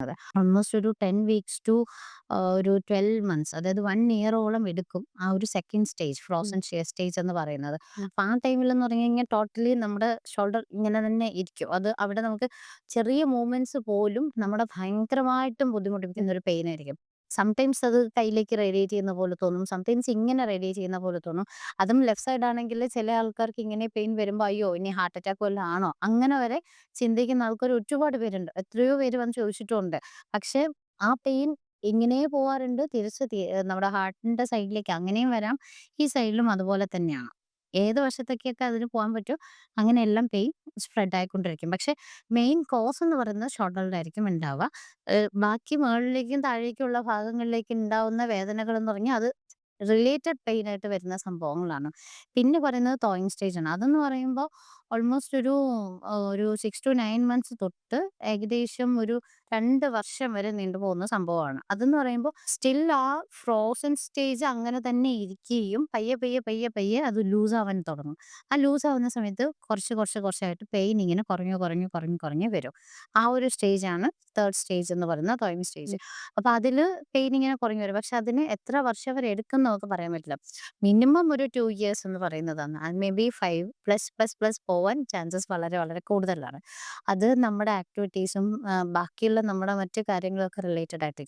Almost ഒരു 10 weeks to ഒരു 12 months, അതായത് 1 ഇയറോളം എടുക്കും ആ ഒരു സെക്കൻഡ് സ്റ്റേജ്, ഉം, ഫ്രോസൺ സ്റ്റേജ് എന്ന് പറയുന്നത്. ഉം, അപ്പൊ ആ ടൈമിലെന്ന് പറഞ്ഞു കഴിഞ്ഞാൽ ടോട്ടലി നമ്മുടെ ഷോൾഡർ ഇങ്ങനെ തന്നെ ഇരിക്കും. അത് അവിടെ നമുക്ക് ചെറിയ മൂവ്മെന്റ്സ് പോലും ഉം, നമ്മളെ ഭയങ്കരമായിട്ടും ഉം, ബുദ്ധിമുട്ടിപ്പിക്കുന്ന ഒരു പെയിൻ ആയിരിക്കും. സംടൈംസ് അത് കയ്യിലേക്ക് റേഡിയേറ്റ് ചെയ്യുന്ന പോലെ തോന്നും. സംടൈംസ് ഇങ്ങനെ റേഡിയേറ്റ് ചെയ്യുന്ന പോലെ തോന്നും. അതും ലെഫ്റ്റ് സൈഡ് ആണെങ്കിൽ ചില ആൾക്കാർക്ക് ഇങ്ങനെ പെയിൻ വരുമ്പോൾ അയ്യോ ഇനി ഹാർട്ട് അറ്റാക്ക് വല്ലതും ആണോ? അങ്ങനെ വരെ ചിന്തിക്കുന്ന ആൾക്കാർ ഒരുപാട് പേരുണ്ട്. എത്രയോ പേര് വന്ന് ചോദിച്ചിട്ടുമുണ്ട്. പക്ഷെ ആ പെയിൻ ഇങ്ങനെ പോവാറുണ്ട്. തിരിച്ച് നമ്മുടെ ഹാർട്ടിന്റെ സൈഡിലേക്ക് അങ്ങനെയും വരാം. ഈ സൈഡിലും അതുപോലെ തന്നെയാണ്. ഏത് വശത്തേക്കൊക്കെ അതിന് പോകാൻ പറ്റോ അങ്ങനെയെല്ലാം പെയിൻ സ്പ്രെഡ് ആയിക്കൊണ്ടിരിക്കും. പക്ഷെ മെയിൻ കോസ് എന്ന് പറയുന്നത് ഷോൾഡറിലായിരിക്കും ഉണ്ടാവുക. ബാക്കി മുകളിലേക്കും താഴേക്കുമുള്ള ഭാഗങ്ങളിലേക്ക് ഉണ്ടാവുന്ന വേദനകൾ എന്ന് പറഞ്ഞാൽ അത് റിലേറ്റഡ് പെയിൻ ആയിട്ട് വരുന്ന സംഭവങ്ങളാണ്. പിന്നെ പറയുന്നത് തോയിങ് സ്റ്റേജ് ആണ്. അതെന്ന് പറയുമ്പോൾ ഓൾമോസ്റ്റ് ഒരു 6-9 മന്ത്സ് തൊട്ട് ഏകദേശം ഒരു 2 വർഷം വരെ നീണ്ടുപോകുന്ന സംഭവമാണ്. അതെന്ന് പറയുമ്പോൾ സ്റ്റിൽ ആ ഫ്രോസൺ സ്റ്റേജ് അങ്ങനെ തന്നെ ഇരിക്കുകയും പയ്യെ, പയ്യെ, പയ്യെ, പയ്യെ അത് ലൂസ് ആവാൻ തുടങ്ങും. ആ ലൂസ് ആവുന്ന സമയത്ത് കുറച്ച്, കുറച്ച്, കുറച്ചായിട്ട് പെയിൻ ഇങ്ങനെ കുറഞ്ഞു, കുറഞ്ഞു, കുറഞ്ഞു, കുറഞ്ഞു വരും. ആ ഒരു സ്റ്റേജാണ് 3 സ്റ്റേജ് എന്ന് പറയുന്ന ടോയിങ് സ്റ്റേജ്. ഉം. അപ്പൊ അതില് പെയിൻ ഇങ്ങനെ കുറഞ്ഞു വരും. പക്ഷെ അതിന് എത്ര വർഷം വരെ എടുക്കും എന്ന് നമുക്ക് പറയാൻ പറ്റില്ല. മിനിമം ഒരു 2 ഇയേഴ്സ് എന്ന് പറയുന്നതാണ്. അത് may be 5 plus, plus, plus പോവാൻ ചാൻസസ് വളരെ, വളരെ കൂടുതലാണ്. അത് നമ്മുടെ ആക്ടിവിറ്റീസും ബാക്കിയുള്ള നമ്മുടെ മറ്റു കാര്യങ്ങളൊക്കെ റിലേറ്റഡ് ആയിട്ട്